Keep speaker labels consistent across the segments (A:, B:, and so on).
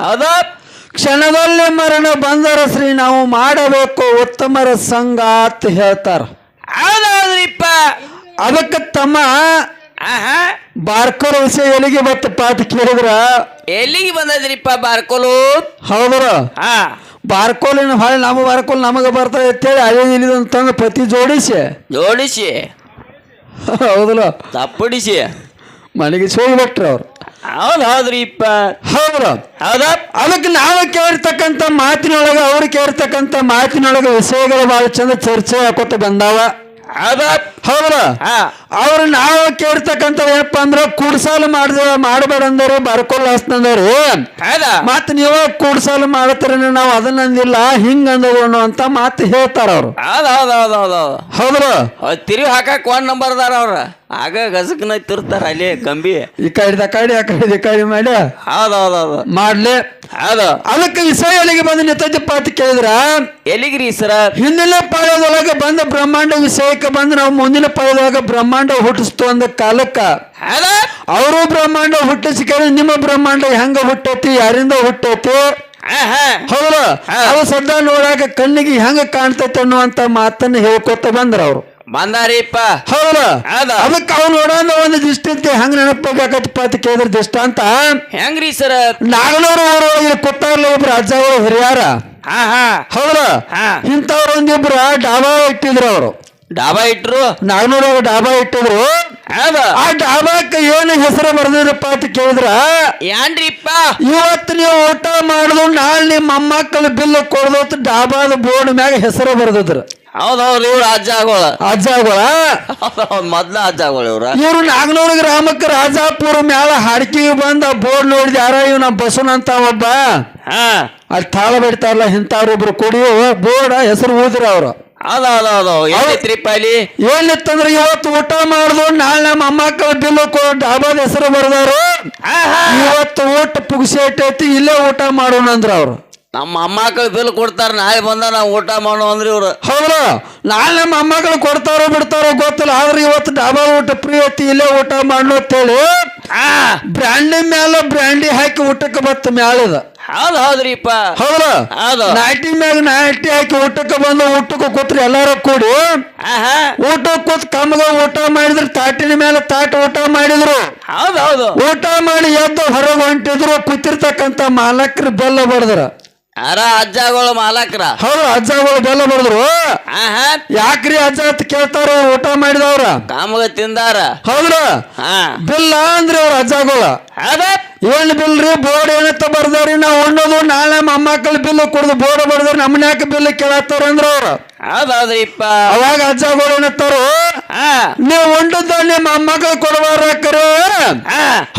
A: ಹೌದಾ
B: ಕ್ಷಣದಲ್ಲಿ ಮರಣ ಬಂದರ ಶ್ರೀ ನಾವು ಮಾಡಬೇಕು ಉತ್ತಮರ ಸಂಘ ಅಂತ ಹೇಳ್ತಾರ.
A: ಹೌದೌದ್ರಿಪ್ಪ.
B: ಅದಕ್ಕೆ ತಮ್ಮ ಬಾರ್ಕೋಲ್ ವಿಷಯ ಎಲ್ಲಿಗೆ ಬತ್ತಪ್ಪ ಅಂತ ಕೇಳಿದ್ರ
A: ಎಲ್ಲಿಗೆ ಬಂದದ್ರಿಪ್ಪ ಬಾರ್ಕೋಲು?
B: ಹೌದ್ರ ಬಾರ್ಕೋಲಿನ ಹೊಳೆ ನಮ್ಮ ಬಾರ್ಕೋಲ್ ನಮಗೆ ಬರ್ತಾ ಅಂತೇಳಿ ಅದೇ ಇಲ್ಲಿದಂತಂದು ಪತಿ
A: ಜೋಡಿಸಿ
B: ಹೌದಲ್ಲ
A: ತಪ್ಪಡಿಸಿ
B: ಮನೆಗೆ ಹೋಗ್ಬಿಟ್ರಿ ಅವ್ರು.
A: ಹೌದ್ರಿಪ್ಪ.
B: ಹೌದಾ ಅದಕ್ಕೆ ನಾವು ಕೇಳಿರ್ತಕ್ಕಂಥ ಮಾತಿನೊಳಗೆ ಅವ್ರು ಕೇಳಿರ್ತಕ್ಕಂಥ ಮಾತಿನೊಳಗೆ ವಿಷಯಗಳು ಬಹಳ ಚಂದ ಚರ್ಚೆ ಹಾಕೋತ ಬಂದಾವ. ಹೌದಾ ಅವ್ರು ನಾವು ಕೇಳ್ತಕ್ಕಂಥ ಏನಪ್ಪ ಅಂದ್ರ ಕೂಡ್ಸಾಲು ಮಾಡಬೇಡ ಅಂದಾರೆ ಬರ್ಕೊಲ್ಲ ಹಸ್ತಂದ್ರಿ ಮತ್ ನೀವ ಕೂಡ್ಸಾಲು ಮಾಡತ್ತರ ನಾವು ಅದನ್ನಂದಿಲ್ಲ ಹಿಂಗ ಅಂದವನು ಅಂತ ಮಾತು ಹೇಳ್ತಾರ ಅವ್ರು. ಹೌದ್ರ
A: ತಿರುಗಿ ಹಾಕಕ್ 1 ನಂಬರ್ ಅದಾರ ಅವ್ರ ಆಗ ಗಸಕ್ನ ತಿರ್ತಾರ ಅಲ್ಲಿ ಕಂಬಿ
B: ಈ ಕಡೆ ಮಾಡಿ ಮಾಡ್ಲಿ. ಅದಕ್ಕೆ ವಿಷಯ ಎಲ್ಲಿಗೆ ಬಂದು ನಿಂತೈತಪ್ಪ ಅಂತ ಕೇಳಿದ್ರ
A: ಎಲ್ಲಿಗ್ರಿ ಸರ
B: ಹಿಂದಿನ ಪಾಳ್ಯದೊಳಗೆ ಬಂದ ಬ್ರಹ್ಮಾಂಡ ವಿಷಯಕ್ಕೆ ಬಂದು ನಾವು ಮುಂದಿನ ಪಾಳ್ಯದೊಳಗ ಬ್ರಹ್ಮಾಂಡ ಹುಟ್ಟಿಸ್ತು ಅಂದ ಕಾಲಕ್ಕ ಅವರು ಬ್ರಹ್ಮಾಂಡ ಹುಟ್ಟಿಸಿಕ ನಿಮ್ಮ ಬ್ರಹ್ಮಾಂಡ ಹೆಂಗ ಹುಟ್ಟೈತಿ ಯಾರಿಂದ ಹುಟ್ಟೈತಿ ಹೌದ ಅವು ಸದ್ದ ನೋಡಾಕ ಕಣ್ಣಿಗೆ ಹೆಂಗ ಕಾಣ್ತೈತಿ ಅನ್ನುವಂತ ಮಾತನ್ನ ಹೇಳ್ಕೊತ ಬಂದ್ರ ಅವ್ರು
A: ಬಂದಾರಿಪ್ಪ.
B: ಹೌದ ಅದಕ್ಕೆ ಅವ್ನು ನೋಡೋಣ ಒಂದು ದೃಷ್ಟಿಂತ ಹೆಂಗ್ ನೆನಪಾಗತ್ತಪ್ಪ ಅಂತ ಕೇಳಿದ್ರ ದೃಷ್ಟ ಅಂತ
A: ಹೆಂಗ್ರಿ ಸರ
B: ನಾಗನೂರು ಊರೊಳಗೆ ಕೊಟ್ಟಾರ್ಲ ಒಬ್ರು ಅಜ್ಜ ಹಿರಿಯಾರ ಹೌದ ಇಂಥವ್ರು ಒಂದಿಬ್ರ ಡಾಬಾ ಇಟ್ಟಿದ್ರು ಅವರು.
A: ಡಾಬಾ ಇಟ್ರು
B: ನಾಗನೂರಾಗ ಡಾಬಾ ಇಟ್ಟಿದ್ರು. ಆ ಡಾಬಾಕ್ಕ ಏನು ಹೆಸರು ಬರ್ದಿರಪ್ಪ ಅಂತ ಕೇಳಿದ್ರ
A: ಏನ್ರಿಪ್ಪ
B: ಇವತ್ತು ನೀವು ಊಟ ಮಾಡುದು ನಾಳೆ ನಿಮ್ಮ ಮೊಮ್ಮಕ್ಕಳ ಬಿಲ್ ಕೊಡೋದು ಡಾಬಾದ ಬೋರ್ಡ್ ಮ್ಯಾಗ ಹೆಸರು ಬರ್ದಿದ್ರು.
A: ಹೌದೌದು ಇವ್ರು
B: ಅಜ್ಜಗಳ
A: ಮೊದ್ಲ ಅಜ್ಜಗಳು
B: ಇವ್ರು ನಾಗನೂರು ಗ್ರಾಮಕ್ಕೆ ರಾಜಾಪುರ ಮ್ಯಾಲ ಹಾಡ್ಕಿಗೆ ಬಂದ ಬೋರ್ಡ್ ನೋಡಿದ ಯಾರ ಇವ್ ನಮ್ಮ ಬಸವನ ಅಂತ ಒಬ್ಬ ಅಲ್ಲಿ ತಾಳ ಬಿಡ್ತಾರಲ್ಲ ಇಂಥವ್ರಿಬ್ರು ಕುಡಿಯೋ ಬೋರ್ಡ್ ಹೆಸರು ಊದ್ರ ಅವ್ರು. ಏನಿತ್ತಂದ್ರೆ ಇವತ್ತು ಊಟ ಮಾಡುದು ನಾಳೆ ನಮ್ಮ ಮೊಮ್ಮಕ್ಕಳ ಬಿಲ್ಲು ಡಾಬಾದ ಹೆಸರು ಬರ್ದಾರು ಇವತ್ತು ಊಟ ಪುಗ್ಸೈತಿ ಇಲ್ಲೇ ಊಟ ಮಾಡೋಣ ಅಂದ್ರ ಅವ್ರು.
A: ನಮ್ಮ ಮೊಮ್ಮಕ್ಕಳು ಬಿಲ್ ಕೊಡ್ತಾರ ನಾಳೆ ಬಂದ ನಾವು ಊಟ ಮಾಡೋ ಅಂದ್ರಿ ಇವ್ರು.
B: ಹೌದು ನಾಳೆ ನಮ್ಮ ಮೊಮ್ಮಕ್ಕಳು ಕೊಡ್ತಾರೋ ಬಿಡ್ತಾರೋ ಗೊತ್ತಿಲ್ಲ ಆದ್ರೆ ಇವತ್ತು ಡಾಬಾ ಊಟ ಫ್ರೀ ಐತಿ ಇಲ್ಲೇ ಊಟ ಮಾಡೋ ಅಂತೇಳಿ ಬ್ರ್ಯಾಂಡಿ ಮ್ಯಾಲ ಬ್ರ್ಯಾಂಡಿ ಹಾಕಿ ಊಟಕ್ಕೆ ಬತ್ತ ಮ್ಯಾಲದ.
A: ಹೌದ್ರಿಪ್ಪ.
B: ಹೌದು ನಾಟಿ ಮ್ಯಾಗ ನಾಟಿ ಹಾಕಿ ಊಟಕ್ಕೆ ಬಂದು ಊಟಕ್ಕೆ ಕೂತ್ರಿ ಎಲ್ಲಾರು ಕೂಡಿ ಊಟಕ್ಕೆ ಕೂತ್ ಕಮ್ಗ ಊಟ ಮಾಡಿದ್ರು ತಾಟಿನ ಮೇಲೆ ತಾಟ ಊಟ ಮಾಡಿದ್ರು. ಊಟ ಮಾಡಿ ಎದ್ದು ಹೊರಗೆ ಹೊಂಟಿದ್ರು ಕೂತಿರ್ತಕ್ಕಂಥ ಮಾಲಕರು ಬೆಲ್ಲ ಬಡದ್ರ
A: ಅಜ್ಜಗಳು ಮಾಲಕ್ರ.
B: ಹೌದು ಅಜ್ಜಗಳು ಬೆಲ್ಲ ಬಡದ್ರು. ಯಾಕ್ರಿ ಅಜ್ಜ ಅಂತ ಕೇಳ್ತಾರ ಊಟ ಮಾಡಿದವ್ರ
A: ಕಾಮಗ ತಿಂದಾರ.
B: ಹೌದ್ರ ಬಿಲ್ಲ ಅಂದ್ರಿ ಅವ್ರ ಅಜ್ಜಗಳು ಏನ್ ಬಿಲ್ರಿ ಬೋರ್ಡ್ ಏನತ್ತ ಬರ್ದವ್ರಿ ನಾವ್ ಉಣ್ಣೋದು ನಾಳೆ ಮೊಮ್ಮಕ್ಕಳ ಬಿಲ್ ಕುಡ್ದು ಬೋರ್ಡ್ ಬರ್ದವ್ರಿ ನಮ್ಮನ್ನ ಯಾಕೆ ಬಿಲ್ ಕೇಳತ್ತಾರ ಅಂದ್ರ ಅವ್ರು. ಅವಾಗ ಅಜ್ಜಗಳು ಏನತ್ತಾರು ನೀವು ಉಂಡದ ನಿಮ್ಮ ಮೊಮ್ಮಕ್ಕಳು ಕೊಡಬಾರ್ಕರೆ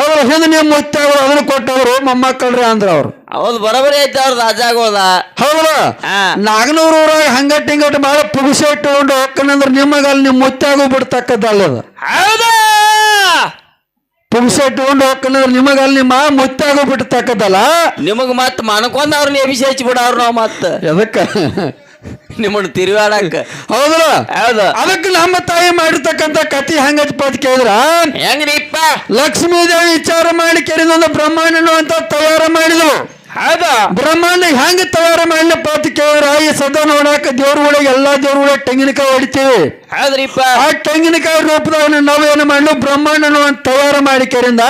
B: ಹೌದು ಹಿಂದ್ ನಿಮ್ ಮುತ್ತಗಳು ಅದನ್ನ ಕೊಟ್ಟವ್ರು ಮೊಮ್ಮಕ್ಕಳ್ರಿ ಅಂದ್ರ ಅವ್ರು.
A: ಹೌದು ಬರೋಬರಿ ಐತೆ ಅವ್ರದ್ದು ಅಜ್ಜಗಳದ.
B: ಹೌದು ನಾಗನೂರು ಊರಾಗ ಹಂಗಟ್ ಹಿಂಗಟ್ ಬಾಳ ಪುಗುಸೆ ಇಟ್ಟುಕೊಂಡು ಹೋಗ್ಕಂದ್ರ ನಿಮಗ ಅಲ್ಲಿ ನಿಮ್ ಮುತ್ತಾಗೂ ಬಿಡ್ತಕ್ಕದ್ದಲ್ಲ.
A: ಹೌದಾ
B: ಪುಗುಸೆ ಇಟ್ಟುಕೊಂಡು ಹೋಗ್ಕಂದ್ರ ನಿಮಗ ಅಲ್ಲಿ ನಿಮ್ಮ ಮುತ್ತಾಗೂ ಬಿಡ್ತಕ್ಕದ್ದಲ್ಲ.
A: ನಿಮಗ್ ಮತ್ ಮನ್ಕೊಂಡ್ ಅವ್ರನ್ನ ಎಬಿಸಿ ಹಚ್ಚಿ ಬಿಡವ್ರ ನಾವ್ ಮತ್ತ
B: ಎದಕ್ಕ
A: ನಿಮ್ಮನ್ನ ತಿರುಗಾಡಕ.
B: ಹೌದಲ್ಲ ಅದಕ್ಕೆ ನಮ್ಮ ತಾಯಿ ಮಾಡಿರ್ತಕ್ಕಂಥ ಕತಿ ಹೆಂಗಪ್ಪ ಅಂತ ಕೇಳಿದ್ರ
A: ಹೆಂಗ್ರಿಪ್ಪ
B: ಲಕ್ಷ್ಮೀ ದೇವಿ ವಿಚಾರ ಮಾಡಿ ಕೆರೆದೊಂದು ಬ್ರಹ್ಮಾಂಡನು ಅಂತ ತಯಾರು ಮಾಡಿದ್ರು. ಬ್ರಹ್ಮಾಂಡ ಹೆಂಗ ತಯಾರು ಮಾಡ್ಲಪ್ಪ ಅಂತ ಕೇಳಿದ್ರ ಈ ಸದಾ ನೋಡಾಕ ದೇವ್ರ ಒಳಗೆ ಎಲ್ಲಾ ದೇವ್ರ ಒಳಗೆ ತೆಂಗಿನಕಾಯಿ ಹೊಡಿತೀವಿ. ಆ ತೆಂಗಿನಕಾಯಿ ರೂಪದಾಗ ನಾವು ಏನು ಮಾಡ್ಲು ಬ್ರಹ್ಮಾಂಡನು ಅಂತ ತಯಾರು ಮಾಡಿ ಕೆರಿಂದ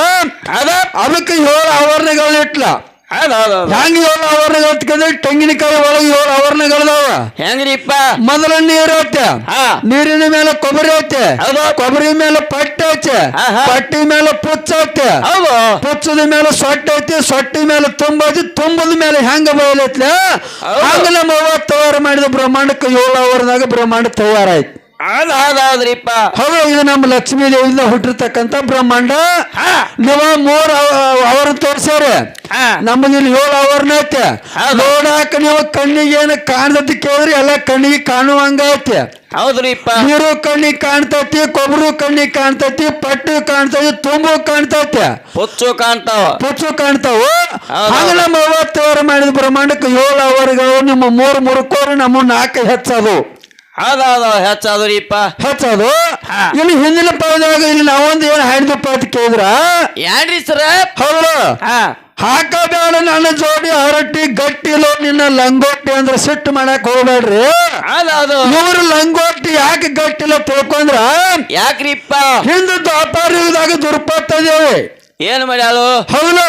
B: ಅದಕ್ಕೆ 7 ಆವರಣಗಳು ಇಟ್ಲ. ಹೆಂಗ 7 ಆವರಣಗಳು ತೆಂಗಿನಕಾಯಿ ಒಳಗೆ 7 ಆವರಣಗಳದಾವ.
A: ಹೆಂಗ್ರಿಪ್ಪ
B: ಮೊದಲ ನೀರು ಐತೆ ನೀರಿನ ಮೇಲೆ ಕೊಬ್ಬರಿ ಐತೆ ಕೊಬ್ಬರಿ ಮೇಲೆ ಪಟ್ಟಿ ಐತೆ ಪಟ್ಟಿ ಮೇಲೆ ಪುಚ್ಚ ಐತೆ ಪುಚ್ಚದ ಮೇಲೆ ಸೊಟ್ಟೆ ಐತಿ ಸೊಟ್ಟಿ ಮೇಲೆ ತುಂಬೈತಿ ತುಂಬದ ಮೇಲೆ ಹೆಂಗ ಬಯಲೈತ್ಲೆ ಹಂಗ ನಮ್ಮ ಅವ್ವ ತಯಾರು ಮಾಡಿದ ಬ್ರಹ್ಮಾಂಡಕ್ಕೆ 7 ಆವರಣದಾಗ ಬ್ರಹ್ಮಾಂಡ ತಯಾರಾಯ್ತು. ಹೌದು ಇದು ನಮ್ಮ ಲಕ್ಷ್ಮೀ ದೇವಿಯಿಂದ ಹುಟ್ಟಿರ್ತಕ್ಕಂಥ ಬ್ರಹ್ಮಾಂಡ. ನೀವು 3 ಅವರನ್ನ ತೋರ್ಸ್ಯಾರೆ ನಮ್ಮದು ಇಲ್ಲಿ 7 ಆವರಣ ಐತೆ. ನೋಡಾಕ ನೀವು ಕಣ್ಣಿಗೆ ಏನು ಕಾಣ್ತತಿ ಕೇಳ್ರಿ ಎಲ್ಲ ಕಣ್ಣಿಗೆ ಕಾಣುವಂಗ ಐತೆ.
A: ಹೌದ್ರಿಪ್ಪ
B: ನೀರು ಕಣ್ಣಿಗೆ ಕಾಣ್ತೈತಿ ಕೊಬ್ಬರು ಕಣ್ಣಿಗೆ ಕಾಣ್ತೈತಿ ಪಟ್ಟು ಕಾಣ್ತೈತಿ ತುಂಬು ಕಾಣ್ತೈತಿ
A: ಪುಚ್ಚು
B: ಕಾಣ್ತಾವ. ಹಂಗ ನಮ್ಮ ಅವ್ವ ತಯಾರು ಮಾಡಿದ ಬ್ರಹ್ಮಾಂಡಕ್ಕೆ 7 ಆವರಣಗಳು ನಿಮ್ಮ 3 ಮುರುಕೋರು ನಮ್ಮ 4 ಹೆಚ್ಚದು. ಹೆಚ್ಚದು ಇಲ್ಲಿ ಹಿಂದಿನ ಪದದಾಗ ಇಲ್ಲಿ ನಾವೊಂದು ಏನ್ ಹಾಡಿದಪ್ಪ ಅಂತ ಕೇಳಿದ್ರ
A: ಏನ್ರಿ ಸರ
B: ಹೌದು ಹಾಕಬೇಡ ನನ್ನ ಜೋಡಿ ಹರಟಿ ಗಟ್ಟಿಲೋ ನಿನ್ನ ಲಂಗೋಟಿ ಅಂದ್ರೆ ಸಿಟ್ಟು ಮಾಡಕ್ ಹೋಗ್ಬೇಡ್ರಿ. ಇವ್ರ ಲಂಗೋಟಿ ಯಾಕೆ ಗಟ್ಟಿಲ್ಲ ತಿಳ್ಕೊಂಡ್ರ
A: ಯಾಕ್ರಿಪ್ಪ
B: ಹಿಂದ ದ್ವಾಪಾರದಾಗ ದುರ್ಪತ್ತದೇವಿ
A: ಏನ್ ಮಾಡ್ಯಾಳು?
B: ಹೌದು,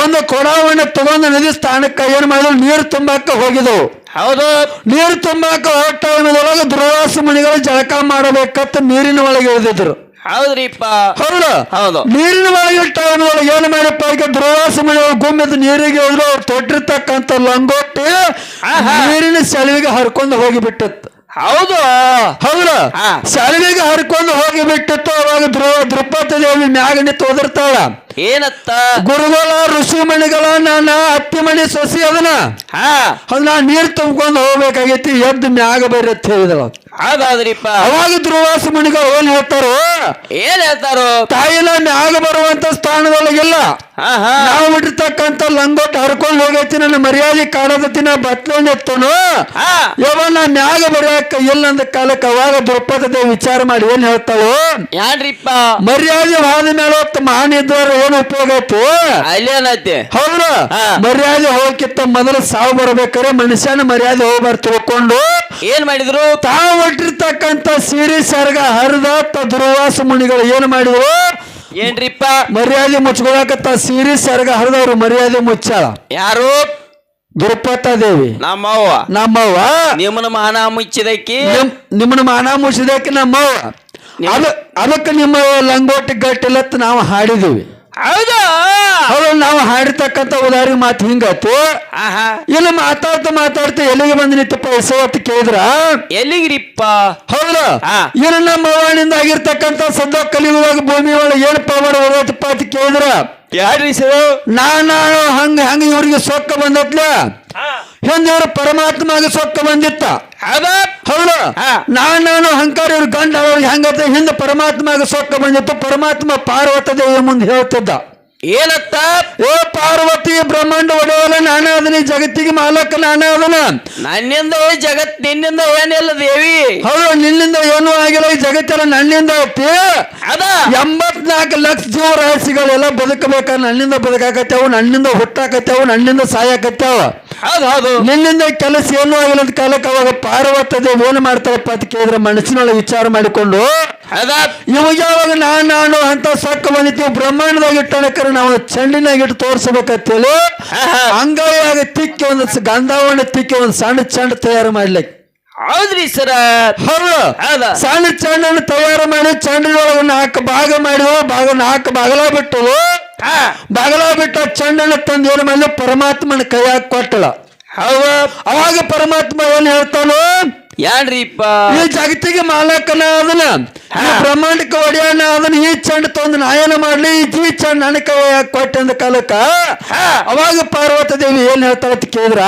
B: ಒಂದು ಕೊಡವನ್ನ ತಗೊಂಡು ನದಿ ಸ್ಥಾನಕ್ಕ ಏನ್ ಮಾಡಿದ್ರು ನೀರು ತುಂಬಾಕ ಹೋಗಿದವು.
A: ಹೌದು,
B: ನೀರು ತುಂಬಾಕ ಹೋದ ಟೈಮದೊಳಗೆ ದುರ್ವಾಸ ಮುನಿಗಳು ಜಳಕ ಮಾಡಬೇಕಂತ ನೀರಿನ ಒಳಗೆ ಇಳಿದಿದ್ರು.
A: ಹೌದ್ರಿಪ್ಪ
B: ಹೌದು
A: ಹೌದು.
B: ನೀರಿನ ಒಳಗೆ ಟೈಮದೊಳಗೆ ಏನು ಮಾಡಪ್ಪ ಈಗ ದುರ್ವಾಸ ಮುನಿಗಳು ಗುಮ್ಮಿದ ನೀರಿಗೆ ಇಳಿದ್ರು. ಅವ್ರು ತೊಟ್ಟಿರ್ತಕ್ಕಂಥ ಲಂಗೋಟಿ ನೀರಿನ ಸೆಳವಿಗೆ ಹರ್ಕೊಂಡು ಹೋಗಿಬಿಟ್ಟಿತ್ತು.
A: ಹೌದು
B: ಹೌದು, ಸೆಳವಿಗೆ ಹರ್ಕೊಂಡು ಹೋಗಿಬಿಟ್ಟಿತ್ತು. ಅವಾಗ ದ್ರೌಪದಿ ದೇವಿ ಮ್ಯಾಗ ನಿಂತು ಓದಿರ್ತಾಳ,
A: ಏನತ್ತ?
B: ಗುರುಗಳ ಋಷಿ ಮಣಿಗಳ ನಾನ ಅತ್ತಿ ಮಣಿ ಸೊಸಿ ಅದನ್ನ ನಾ ನೀರ್ ತುಂಬ್ಕೊಂಡು ಹೋಗ್ಬೇಕಾಗೈತಿ, ಎದ್ದು ಮ್ಯಾಗ ಬರ್ರಿ ಅಂತ ಹೇಳಿದಳು.
A: ಹೌದಾದ್ರಿಪ್ಪ.
B: ಅವಾಗ ಧ್ರುವಾಸ ಮಣಿಗಳು ಏನ್ ಹೇಳ್ತಾರೋ, ತಾಯಿನ ಮ್ಯಾಗ ಬರುವಂತ ಸ್ಥಾನದೊಳಗಿಲ್ಲ, ನಾವು ಬಿಟ್ಟಿರ್ತಕ್ಕಂಥ ಲಂಗೋಟ್ ಹರ್ಕೊಂಡು ಹೋಗೈತಿ, ನನ್ನ ಮರ್ಯಾದೆ ಕಾಣದತಿ, ನಾ ಬತ್ಲೊಂದು ಎತ್ತನು ನಾ ಮ್ಯಾಗ ಬರೆಯಕ್ಕ ಇಲ್ಲ ಅಂದ ಕಾಲಕ್ಕೆ ಅವಾಗ ದ್ರೌಪದಿ ದೇವಿ ವಿಚಾರ ಮಾಡಿ ಏನ್ ಹೇಳ್ತಾಳು,
A: ಯಾನ್ರಿಪ್ಪ
B: ಮರ್ಯಾದೆ ವಾದ ಮೇಲೆ ಹೊತ್ತು ಮಹಾನ್ ಇದ್ದವ್ರ ಏನು ಉಪಯೋಗ ಐತಿ?
A: ಅಲ್ಲೇನೈತಿ?
B: ಹೌದು, ಮರ್ಯಾದೆ ಹೋಗಕ್ಕಿಂತ ಮೊದಲು ಸಾವು ಬರ್ಬೇಕಾರೆ ಮನುಷ್ಯನ ಮರ್ಯಾದೆ ಹೋಗ್ಬಾರ್ದು ತಿಳ್ಕೊಂಡು
A: ಏನ್ ಮಾಡಿದ್ರು?
B: ತಾವು ಹೊಟ್ಟಿರ್ತಕ್ಕಂಥ ಸೀರೆ ಸರ್ಗ ಹರಿದ ದುರ್ವಾಸ ಮುನಿಗಳು ಏನ್ ಮಾಡಿದ್ರು?
A: ಏನ್ರಿಪ್ಪ?
B: ಮರ್ಯಾದೆ ಮುಚ್ಕೊಳಕತ್ತ ಸೀರೆ ಸರ್ಗ ಹರಿದವ್ರು ಮರ್ಯಾದೆ ಮುಚ್ಚಾಳ.
A: ಯಾರು?
B: ದ್ರೌಪದಿ ದೇವಿ. ನಮ್ಮವ್ವ
A: ನಿಮ್ಮನ ಮಾನ ಮುಚ್ಚಿದಕ್ಕಿ,
B: ನಿಮ್ಮನ ಮಾನ ಮುಚ್ಚಿದಕ್ಕೆ ನಮ್ಮವ್ವ. ಅದಕ್ಕೆ ನಿಮ್ಮ ಲಂಗೋಟಿ ಗಟ್ಟಿಲತ್ ನಾವು ಹಾಡಿದೀವಿ.
A: ಹೌದಾ?
B: ಹೌದು, ನಾವು ಹಾಡಿರ್ತಕ್ಕಂಥ ಉದಾಹರಣೆ ಮಾತು ಹಿಂಗತ್ತು. ಇಲ್ಲಿ ಮಾತಾಡ್ತಾ ಎಲ್ಲಿಗೆ ಬಂದ್ ನಿಂತಪ್ಪ ಹೆಸರು ಕೇಳಿದ್ರ
A: ಎಲ್ಲಿಗ್ರಿಪ್ಪ?
B: ಹೌದು, ಏನು ನಮ್ಮ ಅವ್ವನಿಂದ ಆಗಿರ್ತಕ್ಕಂಥ ಸದ್ದ ಕಲಿಯುವಾಗ ಭೂಮಿ ಒಳಗೆ ಏನು ಪವಾಡ ಹೋಗತ್ತಪ್ಪ ಅಂತ ಕೇಳಿದ್ರ
A: ಯಾರ್ರಿ ಸರ್?
B: ನಾನು ಹಂಗ ಇವ್ರಿಗೆ ಸೊಕ್ಕ ಬಂದತ್ಲ, ಹಿಂದಿವ್ರ ಪರಮಾತ್ಮಗೆ ಸೊಕ್ಕ ಬಂದಿತ್ತ. ಹೌದು, ನಾನು ಅಹಂಕಾರ ಇವ್ರ ಗಂಡ ಅವ್ರಿಗೆ ಹಂಗತ್ತ, ಹಿಂದೆ ಪರಮಾತ್ಮಗೆ ಸೊಕ್ಕ ಬಂದಿತ್ತು. ಪರಮಾತ್ಮ ಪಾರ್ವತ ದೇವಿ ಮುಂದೆ ಹೇಳ್ತಿದ್ದ,
A: ಏನತ್ತ?
B: ಏ ಪಾರ್ವತಿ, ಬ್ರಹ್ಮಾಂಡ ಒಡೆಯಲ್ಲ ನಾನೇ ಅದನ್ನ, ಜಗತ್ತಿಗೆ ಮಾಲಕ ನಾನೇ ಅದನ್ನ,
A: ನನ್ನಿಂದ ಜಗತ್ ನಿನ್ನಿಂದ ಏನಿಲ್ಲ ದೇವಿ.
B: ಹೌದು, ನಿನ್ನಿಂದ ಏನೂ ಆಗಿಲ್ಲ, ಈ ಜಗತ್ತೆಲ್ಲ ನನ್ನಿಂದ ಐತಿ. 84 ಲಕ್ಷ ಜೀವರಾಶಿಗಳೆಲ್ಲ ಬದುಕಬೇಕ, ನನ್ನಿಂದ ಬದುಕಾಕತ್ಯಾವ, ನನ್ನಿಂದ ಹುಟ್ಟಾಕತ್ಯಾವ, ನನ್ನಿಂದ ಸಾಯಕತ್ಯಾವ.
A: ಹೌದು,
B: ನಿನ್ನಿಂದ ಕೆಲಸ ಏನೂ ಆಗಿಲ್ಲ ಅಂತ ಕಾಲಕ್ಕೆ ಅವಾಗ ಪಾರ್ವತ ದೇವಿ ಏನ್ ಮಾಡ್ತಾರಪ್ಪ ಅಂತ ಕೇಳಿದ್ರೆ ಮನಸ್ಸಿನೊಳಗೆ ವಿಚಾರ ಮಾಡಿಕೊಂಡು ಇವಾಗ ಯಾವಾಗ ನಾನು ಅಂತ ಸೊಕ್ಕ ಬಂದಿತ್ತು ಬ್ರಹ್ಮಾಂಡದಾಗ ಇಟ್ಟಣಕರ ನಾವು ಚಂಡಿನಾಗಿಟ್ಟು ತೋರ್ಸಬೇಕಂತೇಳಿ ಹಂಗಾಯಾಗ ತಿಕ್ಕಿ ಒಂದು ಗಂಧಾವಣ್ಣ ತಿಕ್ಕಿ ಒಂದು ಸಣ್ಣ ಚಂಡ ತಯಾರು ಮಾಡ್ಲಿಕ್ಕೆ.
A: ಹೌದ್ರಿ ಸರ?
B: ಹೌದು, ಸಣ್ಣ ಚಂಡನ್ನು ತಯಾರು ಮಾಡಿ ಚಂಡಿನೊಳಗೆ 4 ಭಾಗ ಮಾಡಿದ್ವು. 4 ಬಾಗಲ ಬಿಟ್ಟು ಚಂಡನ್ನು ತಂದು ಏನು ಮಾಡಿ ಪರಮಾತ್ಮನ ಕೈಯಾಗ ಕೊಟ್ಟಳ.
A: ಹೌದು,
B: ಅವಾಗ ಪರಮಾತ್ಮ ಏನ್ ಹೇಳ್ತಾನೋ,
A: ಯಾನ್ರಿಪ್ಪ?
B: ಈ ಜಗತ್ತಿಗೆ ಮಾಲಕನ ಅದನ್ನ, ಈ ಬ್ರಹ್ಮಾಂಡಕ್ಕೆ ಒಡೆಯಣ್ಣ ಅದನ್ನ, ಈ ಚಂಡ ತಂದು ನಾಯನ ಮಾಡ್ಲಿ, ಈ ಚಂಡ ನನ್ನ ಕೈಯಾಗ ಕೊಟ್ಟೆ ಅಂದ ಕಾಲಕ್ಕ ಅವಾಗ ಪಾರ್ವತಿ ದೇವಿ ಏನ್ ಹೇಳ್ತಾಳ ಅಂತ ಕೇಳಿದ್ರ,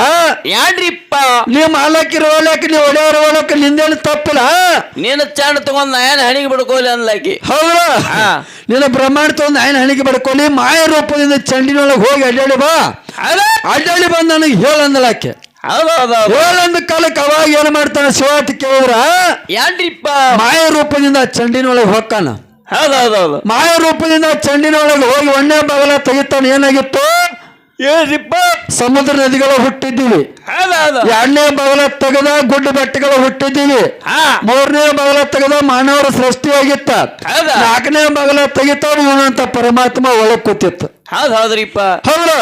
A: ಯಾನ್ರಿಪ್ಪ?
B: ನೀವು ಮಾಲಕಿರೋ ಒಳಕ, ನೀವು ಒಡೆಯರ ಒಳಕ ನಿಂದೇನು ತಪ್ಪಿಲ್ಲ,
A: ನೀನು ಚಂಡ ತಗೊಂಡ್ ನಾಯನ ಹಣಿಗೆ ಬಿಡ್ಕೋಲಿ ಅನ್ಲಾಕಿ.
B: ಹೌದ, ನೀನು ಬ್ರಹ್ಮಾಂಡ ತಗೊಂಡು ನಾಯನ ಹಣಿಗೆ ಬಿಡ್ಕೊಲಿ, ಮಾಯ ರೂಪದಿಂದ ಚಂಡಿನೊಳಗೆ ಹೋಗಿ ಅಡ್ಡಾಡಿ ಬಾ, ಅಡ್ಡಾಡಿ ಬಂದು ನನಗೆ ಹೇಳಂದಲಾಕೆ. ಹೇಳಂದ ಕಾಲಕ್ಕೆ ಅವಾಗ ಏನ್ ಮಾಡ್ತಾನ ಶಿವ ಅಂತ ಕೇಳಿದ್ರ,
A: ಯಾನ್ರಿಪ್ಪ?
B: ಮಾಯ ರೂಪದಿಂದ ಚಂಡಿನೊಳಗೆ ಹೋಗ್ತಾನ.
A: ಹೌದೌದೌದು,
B: ಮಾಯ ರೂಪದಿಂದ ಚಂಡಿನೊಳಗೆ ಹೋಗಿ 1ನೇ ಬಾಗಲ ತೆಗಿತಾನ. ಏನಾಗಿತ್ತು?
A: ಏನ್ರಿಪ್ಪ?
B: ಸಮುದ್ರ ನದಿಗಳು ಹುಟ್ಟಿದ್ದೀವಿ. 2ನೇ ಬಾಗಲ ತೆಗೆದ ಗುಡ್ಡ ಬೆಟ್ಟಗಳು ಹುಟ್ಟಿದ್ದೀವಿ. 3ನೇ ಬಾಗಲ ತೆಗೆದ ಮಾನವರ ಸೃಷ್ಟಿಯಾಗಿತ್ತ. 4ನೇ ಬಾಗಲ ತೆಗಿತಾವ ಇವನಂತ ಪರಮಾತ್ಮ ಒಳಗ್ ಕೂತಿತ್ತು.
A: ಹೌದ್ರಿಪ್ಪ.
B: ಹೌದು,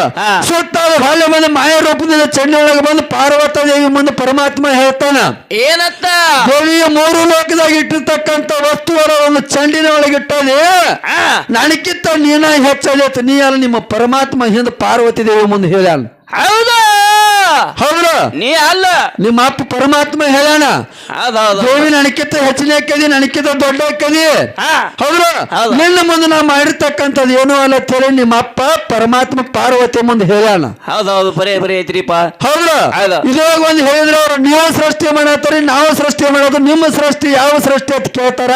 B: ಸುತ್ತ ಹೊಳೆ ಬಂದು ಮಾಯ ರೂಪದಿಂದ ಚಂಡಿ ಒಳಗೆ ಬಂದು ಪಾರ್ವತ ದೇವಿ ಮುಂದೆ ಪರಮಾತ್ಮ ಹೇಳ್ತಾನ,
A: ಏನತ್ತ?
B: ದೇವಿಯ 3 ಲೋಕದಾಗ ಇಟ್ಟಿರ್ತಕ್ಕಂಥ ವಸ್ತುಗಳ ಒಂದು ಚಂಡಿನ ಒಳಗಿಟ್ಟದೆ, ನನಗಿಂತ ನೀನ ಹೆಚ್ಚಾಗೈತೆ, ನೀ ಅಲ್ಲ ನಿಮ್ಮ ಪರಮಾತ್ಮ ಹಿಂದೆ ಪಾರ್ವತಿ ದೇವಿ ಮುಂದೆ ಹೇಳ್ಯಾನ.
A: ಹೌದಾ?
B: ಹೌದು,
A: ನೀ ಅಲ್ಲ,
B: ನಿಮ್ಮ ಅಪ್ಪ ಪರಮಾತ್ಮ ಹೇಳ್ಯಾನ, ದೇವಿ ನನಕ್ಕಿಂತ ಹೆಚ್ಚಿನ ಹಾಕದಿ, ನನಕ್ಕಿಂತ ದೊಡ್ಡ ಹಾಕದಿ. ಹೌದು, ನಿನ್ನ ಮುಂದೆ ನಾ ಮಾಡಿರ್ತಕ್ಕಂಥದ್ದು ಏನೂ ಅಲ್ಲ ತೇಳಿ ನಿಮ್ಮ ಅಪ್ಪ ಪರಮಾತ್ಮ ಪಾರ್ವತಿ ಮುಂದೆ ಹೇಳ್ಯಾನ.
A: ಹೌದೌದು, ಬರೇ ಐತ್ರಿಪ್ಪ.
B: ಹೌದು, ಇದಾಗ ಒಂದು ಹೇಳಿದ್ರೆ ಅವ್ರು ನೀವು ಸೃಷ್ಟಿ ಮಾಡತ್ತಾರೆ, ನಾವು ಸೃಷ್ಟಿ ಮಾಡೋದು, ನಿಮ್ಮ ಸೃಷ್ಟಿ ಯಾವ ಸೃಷ್ಟಿ ಅಂತ ಕೇಳ್ತಾರ.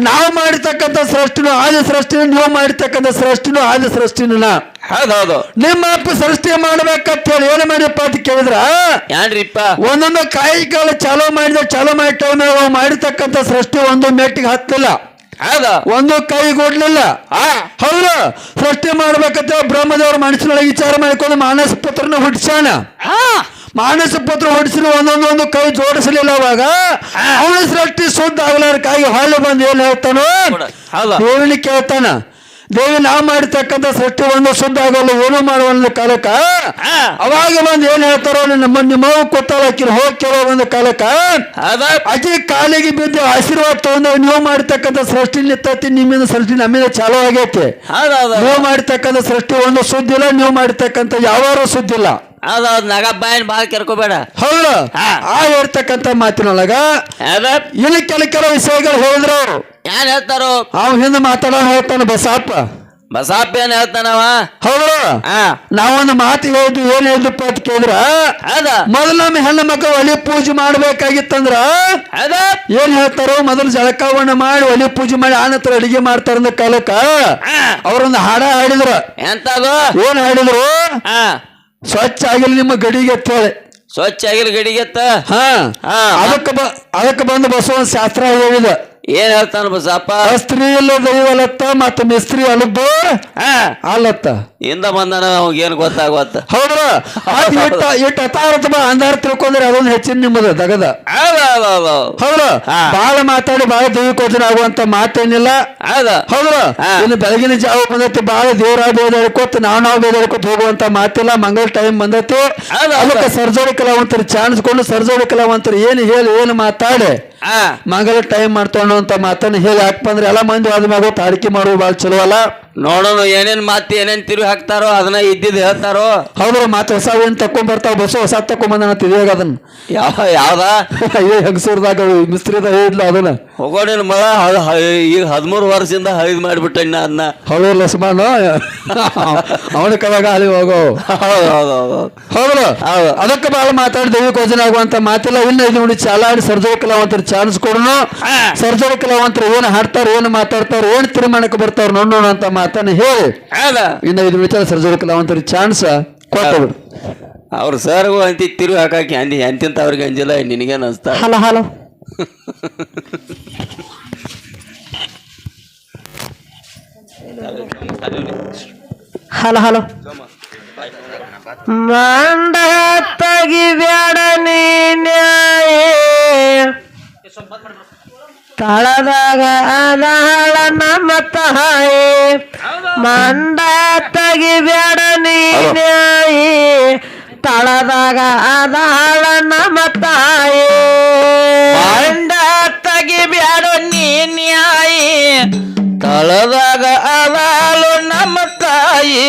B: ನಾವು ಮಾಡಿರ್ತಕ್ಕಂಥ ಸೃಷ್ಟಿನೂ ಆದ ಸೃಷ್ಟಿನೂ, ನೀವು ಮಾಡಿರ್ತಕ್ಕಂಥ ಸೃಷ್ಟಿನೂ ಆದ ಸೃಷ್ಟಿನ.
A: ಹೌದೌದು,
B: ನಿಮ್ಮ ಅಪ್ಪ ಸೃಷ್ಟಿ ಮಾಡ್ಬೇಕಂತ ಹೇಳಿ ಏನ್ ಮಾಡಿಪ್ಪ ಅಂತ ಕೇಳಿದ್ರ,
A: ಯಾನ್ರಿಪ್ಪ?
B: ಒಂದೊಂದು ಕಾಯಿ ಕಾಲ ಚಾಲೂ ಮಾಡಿ ಟೈಮ್ ಮಾಡಿರ್ತಕ್ಕಂಥ ಸೃಷ್ಟಿ ಒಂದು ಮೆಟ್ಟಿಗೆ ಹತ್ತಿಲ್ಲ.
A: ಹೌದು
B: ಒಂದು ಕೈ ಕೊಡ್ಲಿಲ್ಲ. ಹೌದು, ಸೃಷ್ಟಿ ಮಾಡ್ಬೇಕಂತ ಬ್ರಹ್ಮದೇವ್ರ ಮನಸ್ಸಿನೊಳಗೆ ವಿಚಾರ ಮಾಡಿಕೊಂಡು ಮಾನಸ ಪುತ್ರನ ಹುಟ್ಟಿಸ್ಯಾನ. ಮಾನಸ ಪುತ್ರ ಹೊಡಿಸಿದ್ರು ಒಂದೊಂದೊಂದು ಕೈ ಜೋಡಿಸಲಿಲ್ಲ. ಅವಾಗ ಅವನ ಸೃಷ್ಟಿ ಶುದ್ಧ ಆಗಲಾರಕ್ಕಾಗಿ ಹೊಳ್ಳಿ ಬಂದು ಏನ್ ಹೇಳ್ತಾನೋ ದೇವಿನ ಕೇಳ್ತಾನ. ದೇವಿ ನಾ ಮಾಡಿರ್ತಕ್ಕಂಥ ಸೃಷ್ಟಿ ಒಂದು ಶುದ್ಧ ಆಗೋಲ್ಲ, ಏನು ಮಾಡುವ ಕಾಲಕ್ಕ ಅವಾಗ ಬಂದು ಏನ್ ಹೇಳ್ತಾರೋ ನಿಮ್ಮ ಕೊತ್ತಾಳಕ್ಕಿನ ಹೋಗಿ ಕೇಳೋ ಒಂದು ಕಾಲಕ್ಕ ಅತಿ ಕಾಲಿಗೆ ಬಿದ್ದು ಆಶೀರ್ವಾದ ತಗೊಂಡು ನೀವು ಮಾಡಿರ್ತಕ್ಕಂಥ ಸೃಷ್ಟಿ ನಿಂತತಿ, ನಿಮ್ಮಿಂದ ಸೃಷ್ಟಿ ನಮ್ಮಿಂದ ಚಾಲೂ ಆಗೈತಿ. ನೀವು ಮಾಡಿರ್ತಕ್ಕಂಥ ಸೃಷ್ಟಿ ಒಂದು ಸುದ್ದಿ ಇಲ್ಲ, ನೀವು ಮಾಡಿರ್ತಕ್ಕಂಥ ಯಾವಾರು ಸುದ್ದಿ ಇಲ್ಲ.
A: ಹೌದೌದು, ನಗಬ್ಬಾಯನ್ ಬಾಳ ಕೆರ್ಕೋಬೇಡ.
B: ಹೌದು, ಆ ಹೇಳ್ತಕ್ಕಂಥ ಮಾತಿನೊಳಗ ಇಲ್ಲಿ ಕೆಲವು ವಿಷಯಗಳು ಹೇಳಿದ್ರು ಅವ್ರು.
A: ಏನ್ ಹೇಳ್ತಾರೋ
B: ಅವ್ ಹಿಂದೆ ಮಾತಾಡೋ ಹೇಳ್ತಾನ ಬಸಪ್ಪ.
A: ಬಸಪ್ಪ ಏನ್ ಹೇಳ್ತಾನವ?
B: ಹೌದು, ನಾವೊಂದು ಮಾತು ಹೇಳಿದ್ವಿ. ಏನ್ ಹೇಳಿದ್ರಪ್ಪ ಅಂತ ಕೇಳಿದ್ರ, ಮೊದಲು ನಮ್ಮ ಹೆಣ್ಣು ಮಕ್ಕಳು ಒಲಿ ಪೂಜೆ ಮಾಡ್ಬೇಕಾಗಿತ್ತಂದ್ರ ಏನ್ ಹೇಳ್ತಾರೋ, ಮೊದಲು ಜಳಕವನ್ನ ಮಾಡಿ ಒಲಿ ಪೂಜೆ ಮಾಡಿ ಆನಂತರ ಅಡಿಗೆ ಮಾಡ್ತಾರ ಕಾಲಕ್ಕ ಅವ್ರೊಂದು ಹಾಡ ಹಾಡಿದ್ರ.
A: ಎಂತದು?
B: ಏನ್ ಹಾಡಿದ್ರು? ಸ್ವಚ್ಛ ಆಗಿಲ್ಲ ನಿಮ್ಮ ಗಡಿಗೆ ಅಂತ ಹೇಳಿ.
A: ಸ್ವಚ್ಛ ಆಗಿಲ್ಲ ಗಡಿಗೆತ್ತ.
B: ಅದಕ್ಕೆ ಬಂದು ಬಸವ ಶಾಸ್ತ್ರ ಹೇಳಿದ.
A: ಏನ್ ಹೇಳ್ತಾನ ಬಸಪ್ಪ?
B: ಸ್ತ್ರೀ ಇಲ್ಲ ದೈವಲತ್ತ ಮತ್ತ ಮಿಸ್ತ್ರಿ ಅಲ್ಲದ್ದು ಅಲ್ಲತ್ತ.
A: ಹಿಂದ ಬಂದನ ಏನ್ ಗೊತ್ತಾಗತ್ತ.
B: ಹೌದ್ರ, ಇಟ್ಟು ಅತಾರತ ಅಂದಾರ ತಿಳ್ಕೊಂಡ್ರೆ ಅದೊಂದು ಹೆಚ್ಚಿನ ನಿಮ್ಮದು ದಗದ. ಹೌದ್ರ, ಬಾಳ ಮಾತಾಡಿ ಬಾಳ ದೈವಿಕೋಚನ ಆಗುವಂತ ಮಾತೇನಿಲ್ಲ. ಹೌದ್ರ, ಇನ್ನು ಬೆಳಗಿನ ಜಾವ ಬಂದೈತಿ, ಬಾಳ ದೇವರ ಬೇದಾಡ್ಕೊತ ನಾವು ಬೇದಾಡ್ಕೊತ ಹೋಗುವಂತ ಮಾತಿಲ್ಲ. ಮಂಗಳ ಟೈಮ್ ಬಂದೈತಿ. ಅದಕ್ಕೆ ಸರ್ಜರಿ ಕಲಾವಂತರು ಚಾನ್ಸ್ ಕೊಂಡು ಸರ್ಜರಿ ಕಲಾವಂತರು ಏನು ಹೇಳಿ ಏನು ಮಾತಾಡಿ ಮಂಗಲ ಟೈಮ್ ಮಾಡ್ಕೊಂಡು ಅಂತ ಮಾತನ್ನ ಹೇಳಿ ಹಾಕ್ಬಂದ್ರೆ ಎಲ್ಲ ಮಂದಿ ಆದ್ಮ್ಯಾಗ ತಾಡಿಕೆ ಮಾಡುವ ಬಾಳ ಚಲೋ ಅಲ್ಲ.
A: ನೋಡೋಣ ಏನೇನ್ ಮಾತಿ ಏನೇನ್ ತಿರುಗಿ ಹಾಕ್ತಾರೋ ಅದನ್ನ ಇದ್ದಿದ್ ಹೇಳ್ತಾರೋ.
B: ಹೌದ್ರ, ಮಾತು ಹೊಸ ಏನ್ ತಕೊಂಡ್ ಬರ್ತಾವ, ಬಸ್ಸು ಹೊಸ ತಕೊಂಬಂದ ತಿರುಗ ಅದನ್ನ
A: ಯಾವ್ದ
B: ಹೆಂಗಸೂರ್ದಾಗ ಮಿಸ್ತ್ರಿದ ಹೇಳಿದ್ಲ ಅದನ್ನ
A: ಹೋಗೋಣ ಮಳ ಈಗ 13 ವರ್ಷದಿಂದ ಹೈದ್ ಮಾಡಿಬಿಟ್ಟ ಅದನ್ನ.
B: ಹೌದು ಲಕ್ಷ್ಮಣ, ಅವನ ಕವಾಗ ಅಲ್ಲಿ ಹೋಗೋ. ಹೌದು, ಅದಕ್ಕೆ ಬಾಳ ಮಾತಾಡಿ ದೈವಿಕ ಯೋಜನೆ ಆಗುವಂತ ಮಾತಿಲ್ಲ. ಇನ್ನು ಇದು ನೋಡಿ ಚಾಲಾಡಿ ಸರ್ಜರಿ ಕಲಾವಂತರು ಚಾನ್ಸ್ ಕೊಡೋಣ. ಸರ್ಜರಿ ಕಲಾವಂತರು ಏನು ಹಾಡ್ತಾರ, ಏನು ಮಾತಾಡ್ತಾರ, ಏನು ತೀರ್ಮಾನಕ್ಕೆ ಬರ್ತಾರ ನೋಡೋಣ ಅಂತ ಮಾತನ್ನ ಹೇಳಿ ಇನ್ನು 5 ನಿಮಿಷ ಸರ್ಜರಿ ಕಲಾವಂತರು ಚಾನ್ಸ್ ಕೊಟ್ಟರು.
A: ಅವ್ರ ಸರ್ಗೂ ಅಂತಿ ತಿರುಗಿ ಹಾಕಿ ಅಂದಿ ಎಂತಿಂತ ಅವ್ರಿಗೆ ಅಂಜಿಲ್ಲ, ನಿನಗೇನು ಅನ್ಸ್ತಾ?
C: ಹಲೋ ಹಲೋ ಹಲೋ ಹಲೋ ಮಂಡ ತೆಗಿಬ್ಯಾಡ ನೀನ್ಯಾಯ ತಳದಾಗ ಅದಾಳ ನಮ್ಮ ತಾಯಿ. ಮಂಡ ತೆಗಿಬ್ಯಾಡ ನೀನ್ಯಾಯ ತಳದಾಗ ಅದಾಳ ನಮ್ಮ ತಾಯಿ.
A: ಮಂಡ ತೆಗಿಬ್ಯಾಡ ನೀನ್ಯಾಯಿ ತಳದಾಗ ಅದಾಳು ನಮ್ಮ ತಾಯಿ.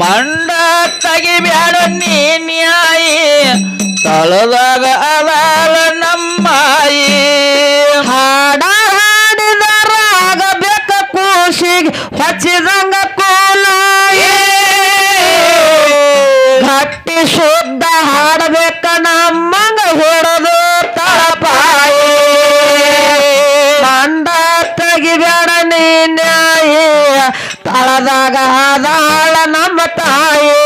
A: ಮಂಡ ತೆಗಿಬ್ಯಾಡ ನೀನ್ಯಾಯಿ ತಳದಾಗ ಅದಾಳ ನಮ್ಮಾಯಿ.
C: ಹಾಡ ಹಾಡಿದರಾಗಬೇಕ ಕೂಸಿಗೆ ಹೊಚ್ಚಿದಂಗ ಕೋಲಾಯಿ. ಗಟ್ಟಿ ಶುದ್ಧ ಹಾಡಬೇಕ ನಮ್ಮಂಗ ಹೊಡೆದು ತಳಪಾಯಿ. ಮಂಡ ತೆಗಿಬೇಡ ನೀನ್ಯಾಯಿ ತಳದಾಗ ಆದಾಳ ನಮ್ಮ ತಾಯಿ.